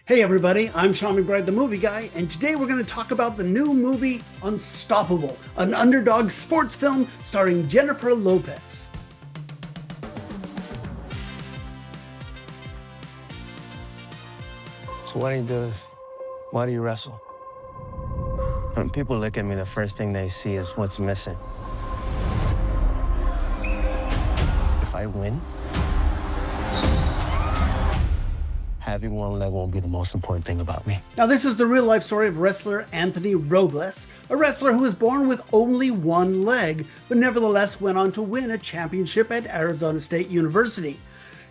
Hey everybody, I'm Sean McBride, the movie guy, and today we're going to talk about the new movie Unstoppable, an underdog sports film starring Jennifer Lopez. So why do you do this? Why do you wrestle? When people look at me, the first thing they see is what's missing. If I win, having one leg won't be the most important thing about me. Now this is the real life story of wrestler Anthony Robles, a wrestler who was born with only one leg, but nevertheless went on to win a championship at Arizona State University.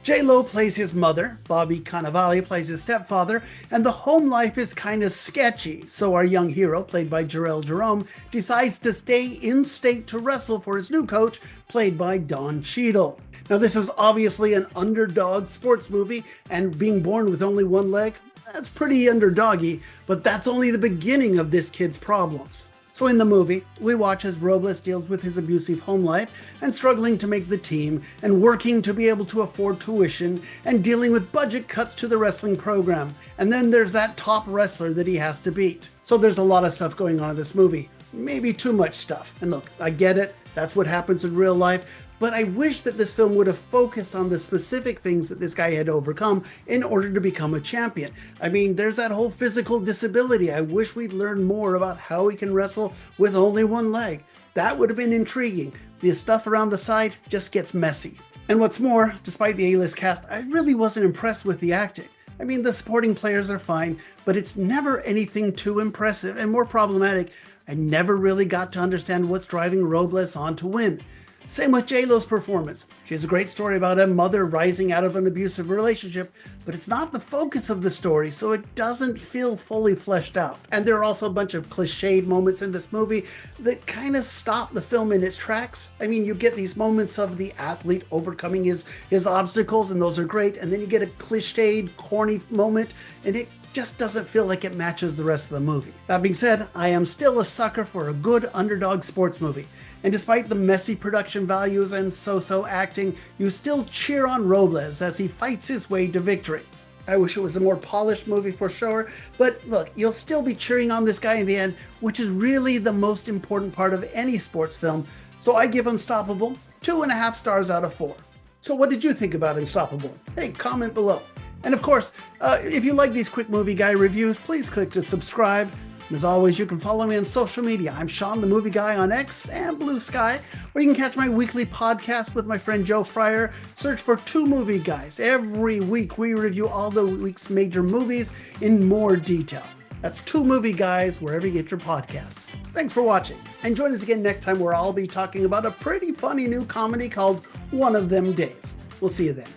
J-Lo plays his mother, Bobby Cannavale plays his stepfather, and the home life is kind of sketchy, so our young hero, played by Jarrell Jerome, decides to stay in state to wrestle for his new coach, played by Don Cheadle. Now this is obviously an underdog sports movie, and being born with only one leg, that's pretty underdoggy, but that's only the beginning of this kid's problems. So in the movie, we watch as Robles deals with his abusive home life and struggling to make the team and working to be able to afford tuition and dealing with budget cuts to the wrestling program. And then there's that top wrestler that he has to beat. So there's a lot of stuff going on in this movie. Maybe too much stuff. And look, I get it. That's what happens in real life. But I wish that this film would have focused on the specific things that this guy had overcome in order to become a champion. I mean, there's that whole physical disability. I wish we'd learned more about how he can wrestle with only one leg. That would have been intriguing. The stuff around the side just gets messy. And what's more, despite the A-list cast, I really wasn't impressed with the acting. I mean, the supporting players are fine, but it's never anything too impressive, and more problematic, I never really got to understand what's driving Robles on to win. Same with J-Lo's performance. She has a great story about a mother rising out of an abusive relationship, but it's not the focus of the story, so it doesn't feel fully fleshed out. And there are also a bunch of cliched moments in this movie that kind of stop the film in its tracks. I mean, you get these moments of the athlete overcoming his obstacles, and those are great, and then you get a cliched, corny moment, and it just doesn't feel like it matches the rest of the movie. That being said, I am still a sucker for a good underdog sports movie. And despite the messy production values and so-so acting, you still cheer on Robles as he fights his way to victory. I wish it was a more polished movie for sure, but look, you'll still be cheering on this guy in the end, which is really the most important part of any sports film. So I give Unstoppable 2.5 stars out of 4. So what did you think about Unstoppable? Hey, comment below. And of course, if you like these quick movie guy reviews, please click to subscribe. And as always, you can follow me on social media. I'm Sean the Movie Guy on X and Blue Sky, or you can catch my weekly podcast with my friend Joe Fryer. Search for Two Movie Guys. Every week we review all the week's major movies in more detail. That's Two Movie Guys wherever you get your podcasts. Thanks for watching, and join us again next time where I'll be talking about a pretty funny new comedy called One of Them Days. We'll see you then.